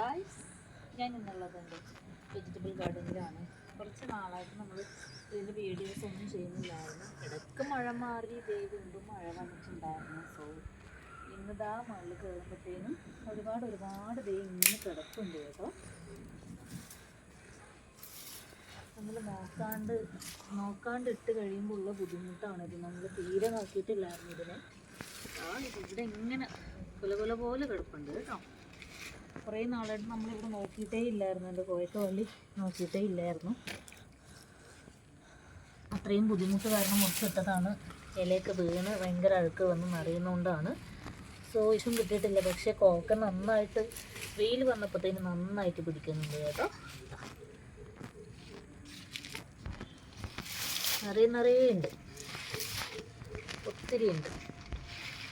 Guys, ഞാൻ ഇന്നുള്ളതുണ്ട് vegetable ഗാർഡനിലാണ്. കുറച്ച് നാളായിട്ട് നമ്മൾ ഇതിൻ്റെ വീഡിയോസ് ഒന്നും ചെയ്യുന്നില്ലായിരുന്നു. ഇടയ്ക്ക് മഴ മാറി വീണ്ടും മഴ വന്നിട്ടുണ്ടായിരുന്നു. സോ ഇന്നിതാ മഴ കയറുമ്പോഴത്തേനും ഒരുപാട് ഇങ്ങനെ കിടപ്പുണ്ട് കേട്ടോ. നമ്മൾ നോക്കാണ്ട് ഇട്ട് കഴിയുമ്പോൾ ഉള്ള ബുദ്ധിമുട്ടാണിത്. നമ്മൾ തീരെ നോക്കിയിട്ടില്ലായിരുന്നു ഇതിനെ. ഇവിടെ ഇങ്ങനെ കുല പോലെ കിടപ്പുണ്ട് കേട്ടോ. കുറേ നാളായിട്ട് നമ്മളിവിടെ നോക്കിയിട്ടേ ഇല്ലായിരുന്നു. എൻ്റെ കോയക്ക വള്ളി നോക്കിയിട്ടേ ഇല്ലായിരുന്നു. അത്രയും ബുദ്ധിമുട്ട് കാരണം മുറിച്ചിട്ടതാണ്. ഇലയൊക്കെ വീണ് ഭയങ്കര അഴുക്ക് വന്ന് നിറയുന്നതുകൊണ്ടാണ്. സോ ഇതും കിട്ടിയിട്ടില്ല. പക്ഷേ കോക്ക നന്നായിട്ട് വെയിൽ വന്നപ്പോഴത്തേന് നന്നായിട്ട് പിടിക്കുന്നുണ്ട് കേട്ടോ. നിറയെ ഉണ്ട്, ഒത്തിരി ഉണ്ട്.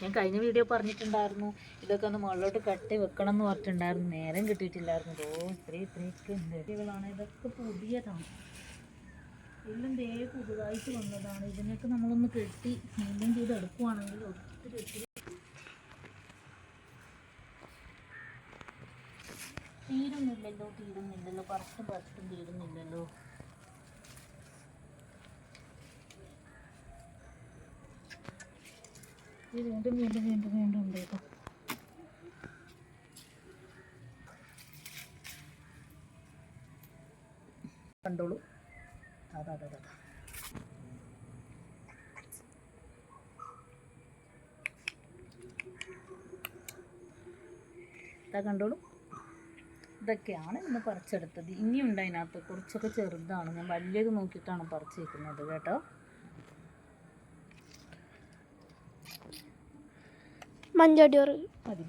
ഞാൻ കഴിഞ്ഞ വീഡിയോ പറഞ്ഞിട്ടുണ്ടായിരുന്നു ഇതൊക്കെ ഒന്ന് മുകളിലോട്ട് കട്ടി വെക്കണം എന്ന് പറഞ്ഞിട്ടുണ്ടായിരുന്നു. നേരം കിട്ടിയിട്ടില്ലായിരുന്നു. ഇത്രയൊക്കെ ഉണ്ട്. ചെടികളാണ് ഇതൊക്കെ പുതിയതാണ്. എല്ലാം പുതുതായിട്ട് വന്നതാണ്. ഇതിനൊക്കെ നമ്മളൊന്ന് കെട്ടി മെയിൻറ്റെയിൻ ചെയ്ത് എടുക്കുവാണെങ്കിൽ ഒത്തിരി തീരുന്നില്ലല്ലോ പറിച്ചും തീരുന്നില്ലല്ലോ. വീണ്ടും ഉണ്ട് കേട്ടോ. കണ്ടോളൂ. അതാ കണ്ടോളൂ. ഇതൊക്കെയാണ് ഇന്ന് പറിച്ചെടുത്തത്. ഇനിയുണ്ട് അതിനകത്ത് കുറച്ചൊക്കെ ചെറുതാണ്. ഞാൻ വലിയത് നോക്കിയിട്ടാണ് പറിച്ചേക്കുന്നത് കേട്ടോ. മഞ്ചടിയോറ് മതി.